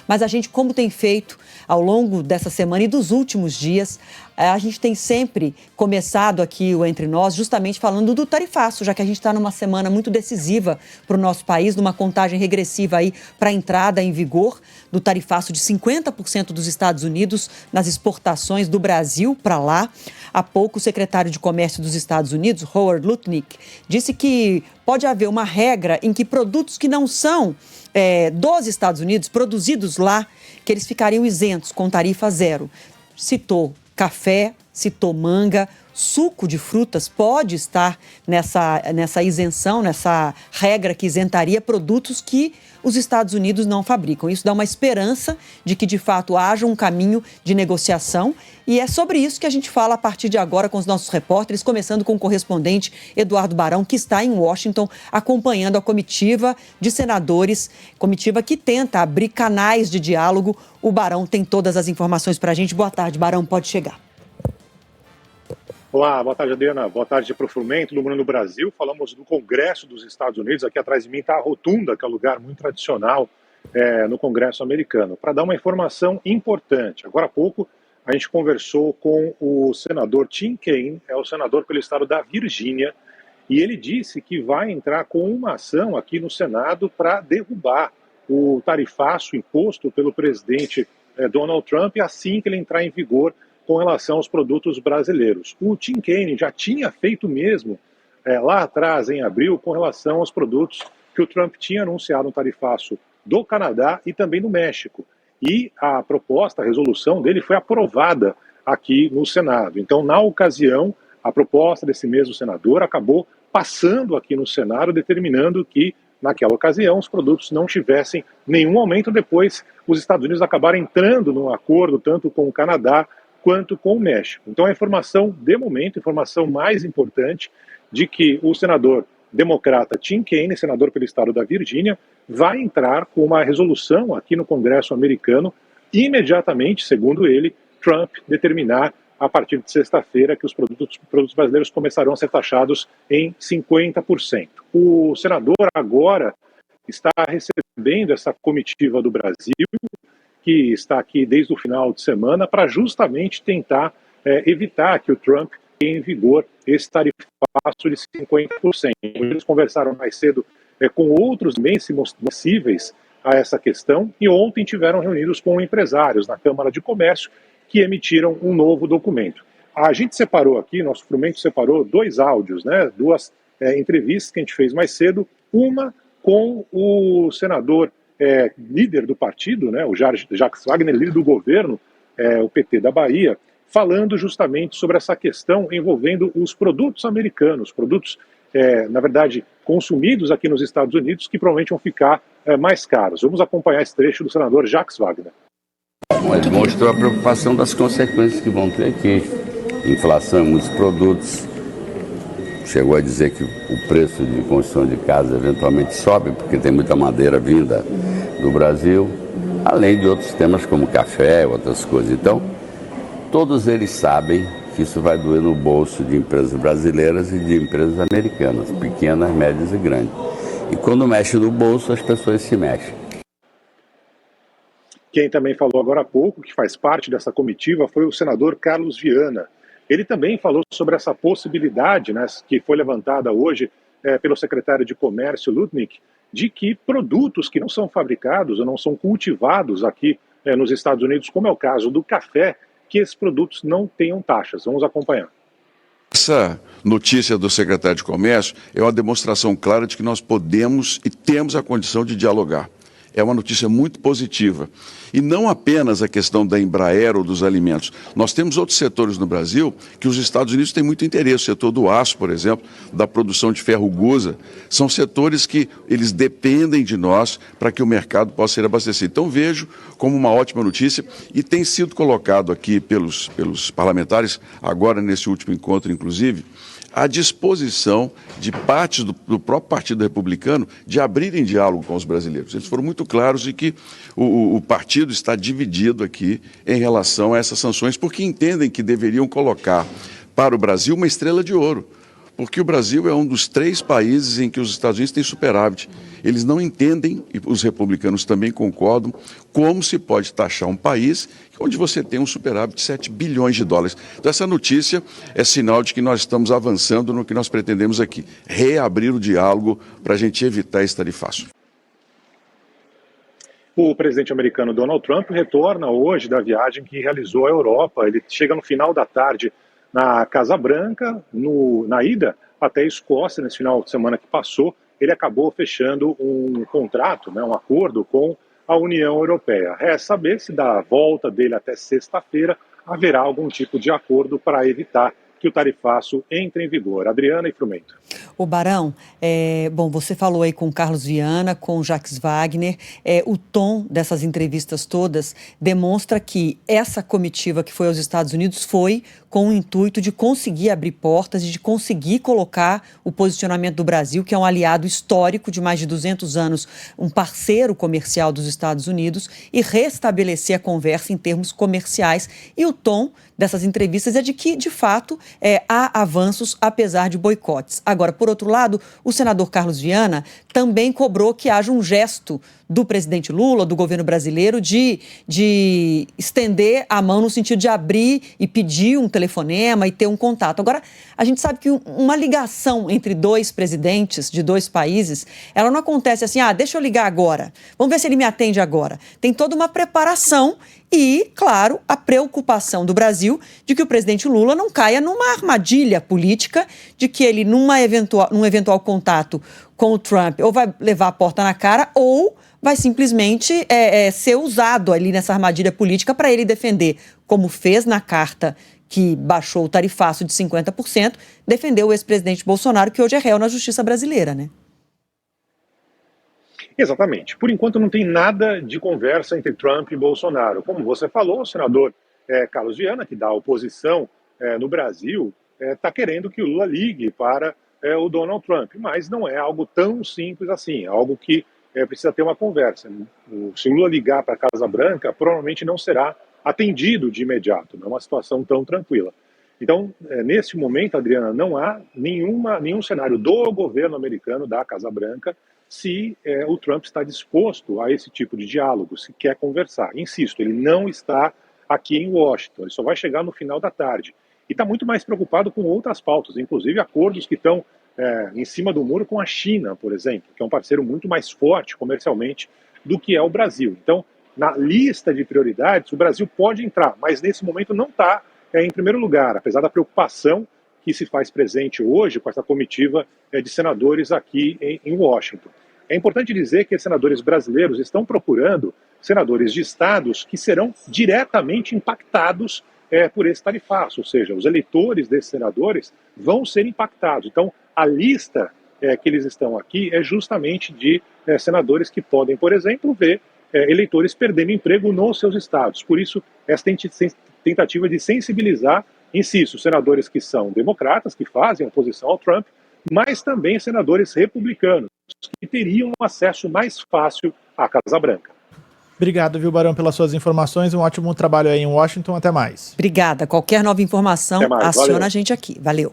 Mas a gente, como tem feito ao longo dessa semana e dos últimos dias, a gente tem sempre começado aqui o Entre Nós justamente falando do tarifaço, já que a gente está numa semana muito decisiva para o nosso país, numa contagem regressiva aí para a entrada em vigor do tarifaço de 50% dos Estados Unidos nas exportações do Brasil para lá. Há pouco, o secretário de Comércio dos Estados Unidos, Howard Lutnick, disse que pode haver uma regra em que produtos que não são dos Estados Unidos, produzidos lá, que eles ficariam isentos com tarifa zero. Citou café, citou manga, suco de frutas pode estar nessa isenção, nessa regra que isentaria produtos que os Estados Unidos não fabricam. Isso dá uma esperança de que, de fato, haja um caminho de negociação e é sobre isso que a gente fala a partir de agora com os nossos repórteres, começando com o correspondente Eduardo Barão, que está em Washington acompanhando a comitiva de senadores, comitiva que tenta abrir canais de diálogo. O Barão tem todas as informações para a gente. Boa tarde, Barão, pode chegar. Olá, boa tarde, Adriana. Boa tarde para o Fluminense, todo mundo no Brasil. Falamos do Congresso dos Estados Unidos. Aqui atrás de mim está a Rotunda, que é um lugar muito tradicional no Congresso americano. Para dar uma informação importante, agora há pouco a gente conversou com o senador Tim Kaine, é o senador pelo estado da Virgínia, e ele disse que vai entrar com uma ação aqui no Senado para derrubar o tarifaço imposto pelo presidente Donald Trump assim que ele entrar em vigor com relação aos produtos brasileiros. O Tim Kaine já tinha feito mesmo lá atrás, em abril, com relação aos produtos que o Trump tinha anunciado um tarifaço do Canadá e também do México. E a proposta, a resolução dele foi aprovada aqui no Senado. Então, na ocasião, a proposta desse mesmo senador acabou passando aqui no Senado, determinando que, naquela ocasião, os produtos não tivessem nenhum aumento. Depois, os Estados Unidos acabaram entrando num acordo tanto com o Canadá quanto com o México. Então a informação, de momento, a informação mais importante de que o senador democrata Tim Kaine, senador pelo estado da Virgínia, vai entrar com uma resolução aqui no Congresso americano imediatamente, segundo ele, Trump determinar a partir de sexta-feira que os produtos brasileiros começarão a ser taxados em 50%. O senador agora está recebendo essa comitiva do Brasil, que está aqui desde o final de semana, para justamente tentar evitar que o Trump tenha em vigor esse tarifaço de 50%. Eles conversaram mais cedo com outros meios possíveis a essa questão e ontem tiveram reunidos com empresários na Câmara de Comércio que emitiram um novo documento. A gente separou aqui, nosso Fluminense separou dois áudios, duas entrevistas que a gente fez mais cedo, uma com o senador líder do partido, o Jacques Wagner, líder do governo, o PT da Bahia, falando justamente sobre essa questão envolvendo os produtos americanos, produtos, na verdade, consumidos aqui nos Estados Unidos, que provavelmente vão ficar mais caros. Vamos acompanhar esse trecho do senador Jacques Wagner. Ele mostrou a preocupação das consequências que vão ter aqui. Inflação em muitos produtos. Chegou a dizer que o preço de construção de casa eventualmente sobe, porque tem muita madeira vinda do Brasil, além de outros temas como café, outras coisas. Então, todos eles sabem que isso vai doer no bolso de empresas brasileiras e de empresas americanas, pequenas, médias e grandes. E quando mexe no bolso, as pessoas se mexem. Quem também falou agora há pouco, que faz parte dessa comitiva, foi o senador Carlos Viana. Ele também falou sobre essa possibilidade, que foi levantada hoje pelo secretário de Comércio, Lutnick, de que produtos que não são fabricados ou não são cultivados aqui nos Estados Unidos, como é o caso do café, que esses produtos não tenham taxas. Vamos acompanhar. Essa notícia do secretário de Comércio é uma demonstração clara de que nós podemos e temos a condição de dialogar. É uma notícia muito positiva. E não apenas a questão da Embraer ou dos alimentos. Nós temos outros setores no Brasil que os Estados Unidos têm muito interesse. O setor do aço, por exemplo, da produção de ferro gusa. São setores que eles dependem de nós para que o mercado possa ser abastecido. Então vejo como uma ótima notícia e tem sido colocado aqui pelos parlamentares, agora nesse último encontro, inclusive, à disposição de partes do próprio Partido Republicano de abrirem diálogo com os brasileiros. Eles foram muito claros de que o partido está dividido aqui em relação a essas sanções, porque entendem que deveriam colocar para o Brasil uma estrela de ouro. porque o Brasil é um dos 3 países em que os Estados Unidos têm superávit. Eles não entendem, e os republicanos também concordam, como se pode taxar um país onde você tem um superávit de 7 bilhões de dólares. Então, essa notícia é sinal de que nós estamos avançando no que nós pretendemos aqui, reabrir o diálogo para a gente evitar esse tarifaço. O presidente americano Donald Trump retorna hoje da viagem que realizou à Europa. Ele chega no final da tarde na Casa Branca, na ida até a Escócia, nesse final de semana que passou. Ele acabou fechando um contrato, um acordo com a União Europeia. Resta saber se da volta dele até sexta-feira haverá algum tipo de acordo para evitar que o tarifaço entre em vigor. Adriana e Frumento. O Barão, bom, você falou aí com o Carlos Viana, com o Jacques Wagner, o tom dessas entrevistas todas demonstra que essa comitiva que foi aos Estados Unidos foi com o intuito de conseguir abrir portas e de conseguir colocar o posicionamento do Brasil, que é um aliado histórico de mais de 200 anos, um parceiro comercial dos Estados Unidos, e restabelecer a conversa em termos comerciais. E o tom dessas entrevistas é de que, de fato, há avanços apesar de boicotes. Agora, por outro lado, o senador Carlos Viana também cobrou que haja um gesto do presidente Lula, do governo brasileiro, de estender a mão no sentido de abrir e pedir um telefonema e ter um contato. Agora, a gente sabe que uma ligação entre 2 presidentes de 2 países, ela não acontece assim, deixa eu ligar agora, vamos ver se ele me atende agora. Tem toda uma preparação e, claro, a preocupação do Brasil de que o presidente Lula não caia numa armadilha política, de que ele, num eventual contato com o Trump, ou vai levar a porta na cara, ou vai simplesmente ser usado ali nessa armadilha política para ele defender, como fez na carta que baixou o tarifaço de 50%, defendeu o ex-presidente Bolsonaro, que hoje é réu na justiça brasileira, né? Exatamente. Por enquanto não tem nada de conversa entre Trump e Bolsonaro. Como você falou, o senador Carlos Viana, que dá oposição no Brasil, está querendo que o Lula ligue para o Donald Trump, mas não é algo tão simples assim, é algo que precisa ter uma conversa. Se o Lula ligar para a Casa Branca, provavelmente não será atendido de imediato, não é uma situação tão tranquila. Então, nesse momento, Adriana, não há nenhum cenário do governo americano, da Casa Branca, se o Trump está disposto a esse tipo de diálogo, se quer conversar. Insisto, ele não está aqui em Washington, ele só vai chegar no final da tarde. E está muito mais preocupado com outras pautas, inclusive acordos que estão em cima do muro com a China, por exemplo, que é um parceiro muito mais forte comercialmente do que é o Brasil. Então, na lista de prioridades, o Brasil pode entrar, mas nesse momento não está em primeiro lugar, apesar da preocupação que se faz presente hoje com essa comitiva de senadores aqui em Washington. É importante dizer que os senadores brasileiros estão procurando senadores de estados que serão diretamente impactados por esse tarifaço, ou seja, os eleitores desses senadores vão ser impactados. Então, a lista que eles estão aqui é justamente de senadores que podem, por exemplo, ver eleitores perdendo emprego nos seus estados. Por isso, essa tentativa de sensibilizar, insisto, senadores que são democratas, que fazem oposição ao Trump, mas também senadores republicanos, que teriam acesso mais fácil à Casa Branca. Obrigado, viu, Barão, pelas suas informações. Um ótimo trabalho aí em Washington. Até mais. Obrigada. Qualquer nova informação, aciona a gente aqui. Valeu.